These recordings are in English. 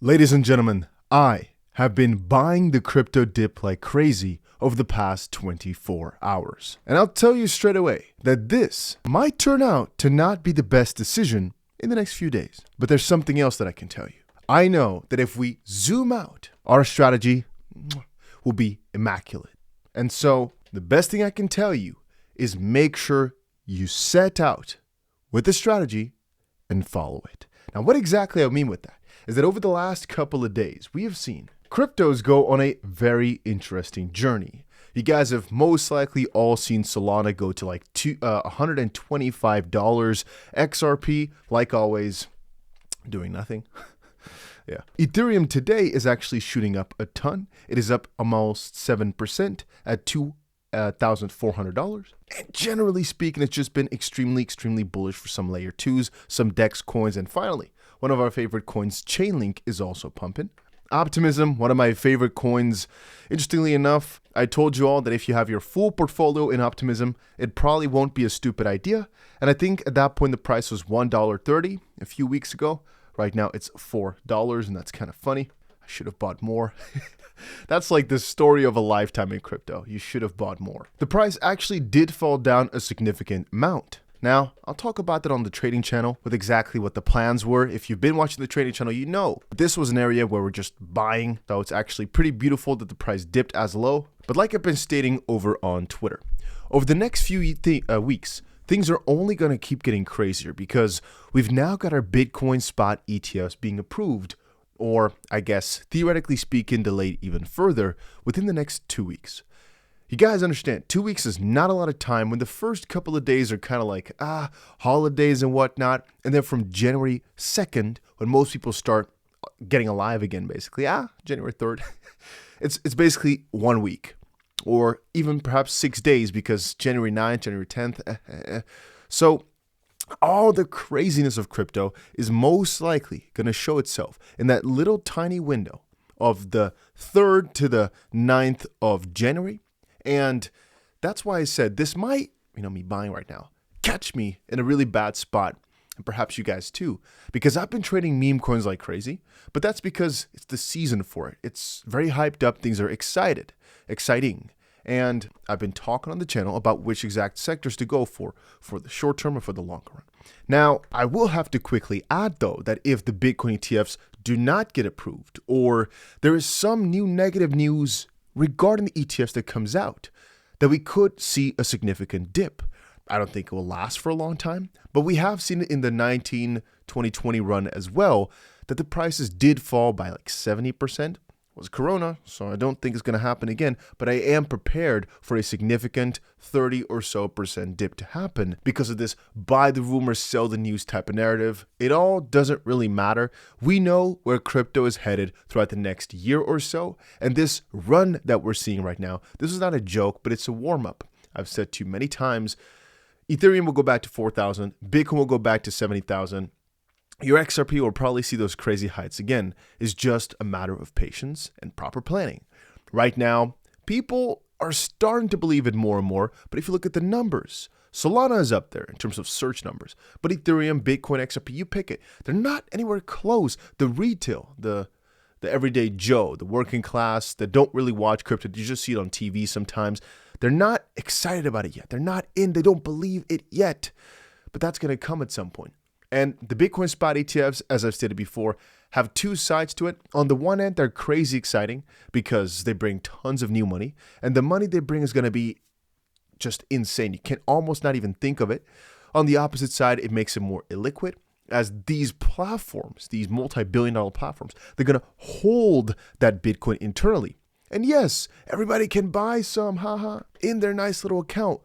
Ladies and gentlemen, I have been buying the crypto dip like crazy over the past 24 hours. And I'll tell you straight away that this might turn out to not be the best decision in the next few days. But there's something else that I can tell you. I know that if we zoom out, our strategy will be immaculate. And so the best thing I can tell you is make sure you set out with the strategy and follow it. Now, what exactly I mean with that is that over the last couple of days, we have seen cryptos go on a very interesting journey. You guys have most likely all seen Solana go to like $125 XRP, like always, doing nothing. Yeah. Ethereum today is actually shooting up a ton. It is up almost 7% at $2,400. And generally speaking, it's just been extremely bullish for some layer 2s, some DEX coins, and finally, one of our favorite coins, Chainlink, is also pumping. Optimism, one of my favorite coins. Interestingly enough, I told you all that if you have your full portfolio in Optimism, it probably won't be a stupid idea. And I think at that point, the price was $1.30 a few weeks ago. Right now, it's $4, and that's kind of funny. I should have bought more. That's like the story of a lifetime in crypto. You should have bought more. The price actually did fall down a significant amount. Now, I'll talk about that on the trading channel with exactly what the plans were. If you've been watching the trading channel, you know this was an area where we're just buying. So it's actually pretty beautiful that the price dipped as low. But like I've been stating over on Twitter, over the next few weeks, things are only going to keep getting crazier because we've now got our Bitcoin spot ETFs being approved, or I guess theoretically speaking, delayed even further within the next 2 weeks. You guys understand, 2 weeks is not a lot of time when the first couple of days are kind of like, holidays and whatnot. And then from January 2nd, when most people start getting alive again, basically, January 3rd, it's basically 1 week or even perhaps 6 days because January 9th, January 10th. So all the craziness of crypto is most likely going to show itself in that little tiny window of the 3rd to the 9th of January. And that's why I said this might, me buying right now, catch me in a really bad spot. And perhaps you guys too, because I've been trading meme coins like crazy, but that's because it's the season for it. It's very hyped up. Things are exciting. And I've been talking on the channel about which exact sectors to go for the short term or for the longer run. Now, I will have to quickly add though, that if the Bitcoin ETFs do not get approved, or there is some new negative news regarding the ETFs that comes out, that we could see a significant dip. I don't think it will last for a long time, but we have seen it in the 2020 run as well, that the prices did fall by like 70%. It was Corona, so I don't think it's going to happen again, but I am prepared for a significant 30% or so dip to happen because of this buy the rumors, sell the news type of narrative. It all doesn't really matter. We know where crypto is headed throughout the next year or so, and this run that we're seeing right now, this is not a joke, but it's a warm-up. I've said to you many times, Ethereum will go back to 4,000, Bitcoin will go back to 70,000. Your XRP will probably see those crazy heights again. It's just a matter of patience and proper planning. Right now, people are starting to believe it more and more, but if you look at the numbers, Solana is up there in terms of search numbers, but Ethereum, Bitcoin, XRP, you pick it. They're not anywhere close. The retail, the everyday Joe, the working class that don't really watch crypto, you just see it on TV sometimes. They're not excited about it yet. They're not in, they don't believe it yet, but that's going to come at some point. And the Bitcoin spot ETFs, as I've stated before, have two sides to it. On the one end, they're crazy exciting because they bring tons of new money. And the money they bring is going to be just insane. You can almost not even think of it. On the opposite side, it makes it more illiquid, as these platforms, these multi-billion-dollar platforms, they're going to hold that Bitcoin internally. And yes, everybody can buy some, in their nice little account.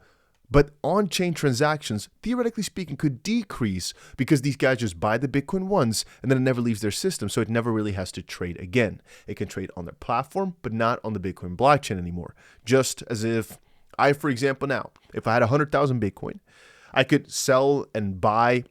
But on-chain transactions, theoretically speaking, could decrease because these guys just buy the Bitcoin once and then it never leaves their system, so it never really has to trade again. It can trade on their platform, but not on the Bitcoin blockchain anymore. Just as if I, for example, now, if I had 100,000 Bitcoin, I could sell and buy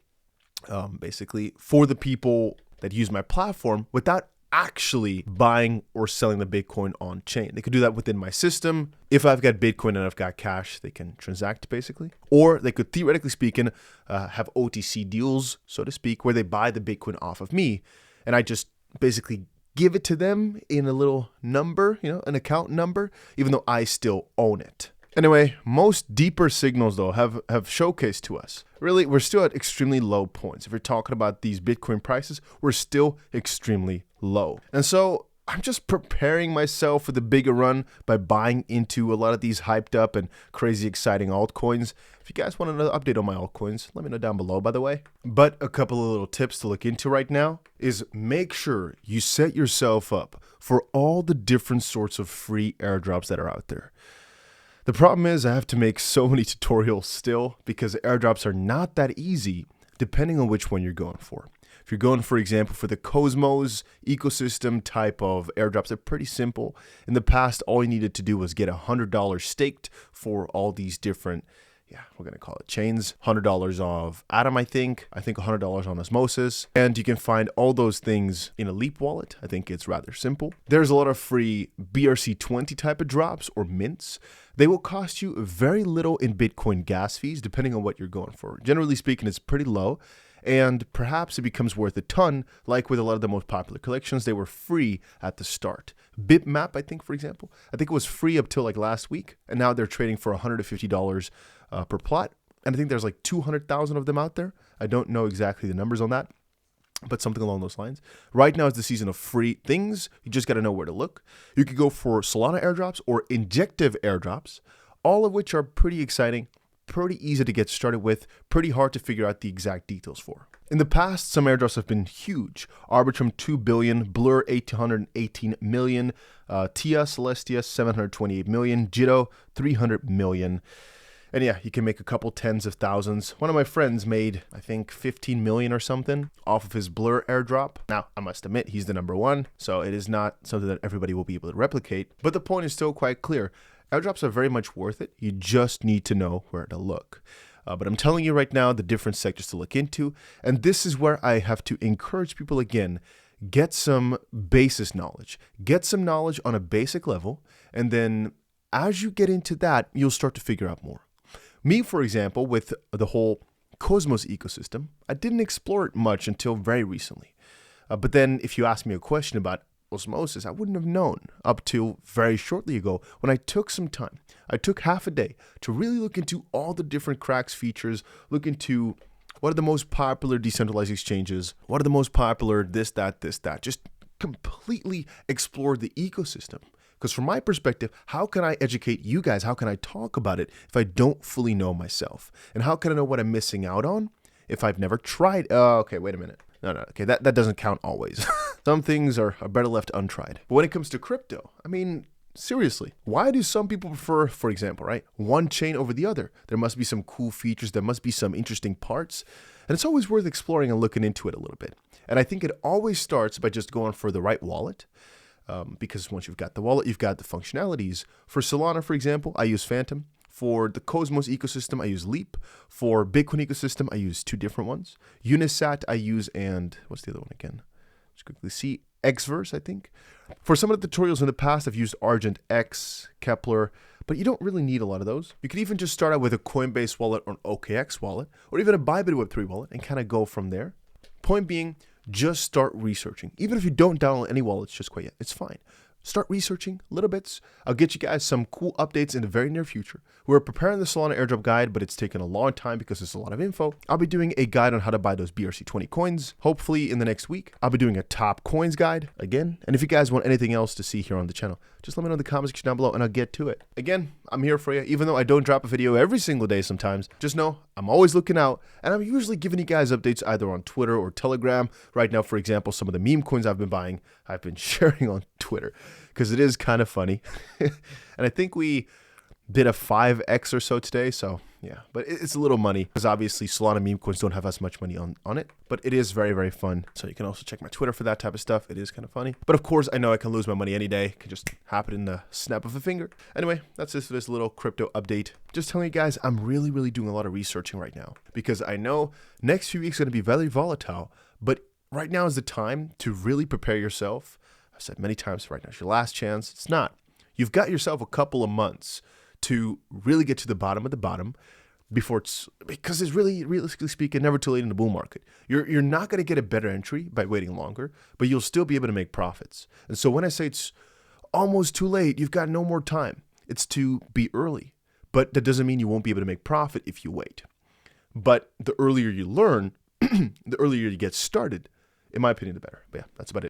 basically for the people that use my platform without actually buying or selling the Bitcoin on chain. They could do that within my system. If I've got Bitcoin and I've got cash, they can transact basically. Or they could theoretically speaking have OTC deals, so to speak, where they buy the Bitcoin off of me and I just basically give it to them in a little number, an account number, even though I still own it. Anyway, most deeper signals though have showcased to us. Really, we're still at extremely low points. If you're talking about these Bitcoin prices, we're still extremely low. And so I'm just preparing myself for the bigger run by buying into a lot of these hyped up and crazy exciting altcoins. If you guys want another update on my altcoins, let me know down below, by the way. But a couple of little tips to look into right now is make sure you set yourself up for all the different sorts of free airdrops that are out there. The problem is I have to make so many tutorials still because airdrops are not that easy depending on which one you're going for. If you're going, for example, for the Cosmos ecosystem type of airdrops, they're pretty simple. In the past, all you needed to do was get $100 staked for all these different, we're going to call it chains. $100 of Atom, I think $100 on Osmosis. And you can find all those things in a Leap wallet. I think it's rather simple. There's a lot of free BRC20 type of drops or mints. They will cost you very little in Bitcoin gas fees, depending on what you're going for. Generally speaking, it's pretty low. And perhaps it becomes worth a ton, like with a lot of the most popular collections. They were free at the start. Bitmap, I think, for example, it was free up till like last week, and now they're trading for $150 per plot. And I think there's like 200,000 of them out there. I don't know exactly the numbers on that, but something along those lines. Right now is the season of free things. You just got to know where to look. You could go for Solana airdrops or injective airdrops, all of which are pretty exciting, pretty easy to get started with, pretty hard to figure out the exact details for. In the past, some airdrops have been huge. Arbitrum 2 billion, Blur 818 million, Tia Celestia 728 million, Jitto 300 million. And yeah, you can make a couple tens of thousands. One of my friends made, I think, 15 million or something off of his Blur airdrop. Now, I must admit, he's the number one, so it is not something that everybody will be able to replicate. But the point is still quite clear. Airdrops are very much worth it. You just need to know where to look. But I'm telling you right now the different sectors to look into. And this is where I have to encourage people again, get some basis knowledge. Get some knowledge on a basic level. And then as you get into that, you'll start to figure out more. Me, for example, with the whole Cosmos ecosystem, I didn't explore it much until very recently. But then if you ask me a question about Osmosis, I wouldn't have known up till very shortly ago when I took some time. I took half a day to really look into all the different cracks features, look into what are the most popular decentralized exchanges, what are the most popular this, that, just completely explore the ecosystem. Because from my perspective, how can I educate you guys? How can I talk about it if I don't fully know myself? And how can I know what I'm missing out on if I've never tried? Okay, wait a minute. No, okay, that doesn't count always. Some things are better left untried. But when it comes to crypto, I mean, seriously, why do some people prefer, for example, right, one chain over the other? There must be some cool features. There must be some interesting parts. And it's always worth exploring and looking into it a little bit. And I think it always starts by just going for the right wallet. Because once you've got the wallet, you've got the functionalities. For Solana, for example, I use Phantom. For the Cosmos ecosystem, I use Leap. For Bitcoin ecosystem, I use two different ones. Unisat, I use, and what's the other one again? Just quickly see. Xverse, I think. For some of the tutorials in the past, I've used Argent X, Kepler, but you don't really need a lot of those. You could even just start out with a Coinbase wallet or an OKX wallet, or even a Bybit Web3 wallet and kind of go from there. Point being, just start researching. Even if you don't download any wallets just quite yet, it's fine. Start researching little bits. I'll get you guys some cool updates in the very near future. We're preparing the Solana airdrop guide, but it's taken a long time because there's a lot of info. I'll be doing a guide on how to buy those BRC20 coins, hopefully in the next week. I'll be doing a top coins guide again. And if you guys want anything else to see here on the channel, just let me know in the comment section down below and I'll get to it. Again, I'm here for you. Even though I don't drop a video every single day sometimes, just know I'm always looking out and I'm usually giving you guys updates either on Twitter or Telegram. Right now, for example, some of the meme coins I've been buying, I've been sharing on Twitter because it is kind of funny. And I think we did a 5x or so today, so yeah, but it's a little money because obviously Solana meme coins don't have as much money on it, but it is very, very fun. So you can also check my Twitter for that type of stuff. It is kind of funny, but of course I know I can lose my money any day. It can just happen in the snap of a finger. Anyway, that's it for this little crypto update. Just telling you guys, I'm really, really doing a lot of researching right now because I know next few weeks are going to be very volatile, but right now is the time to really prepare yourself. I've said many times, right now is your last chance. It's not. You've got yourself a couple of months to really get to the bottom of the bottom. because it's really, realistically speaking, never too late in the bull market. You're not going to get a better entry by waiting longer, but you'll still be able to make profits. And so when I say it's almost too late, you've got no more time. It's to be early, but that doesn't mean you won't be able to make profit if you wait. But the earlier you learn, the earlier you get started, in my opinion, the better. But yeah, that's about it.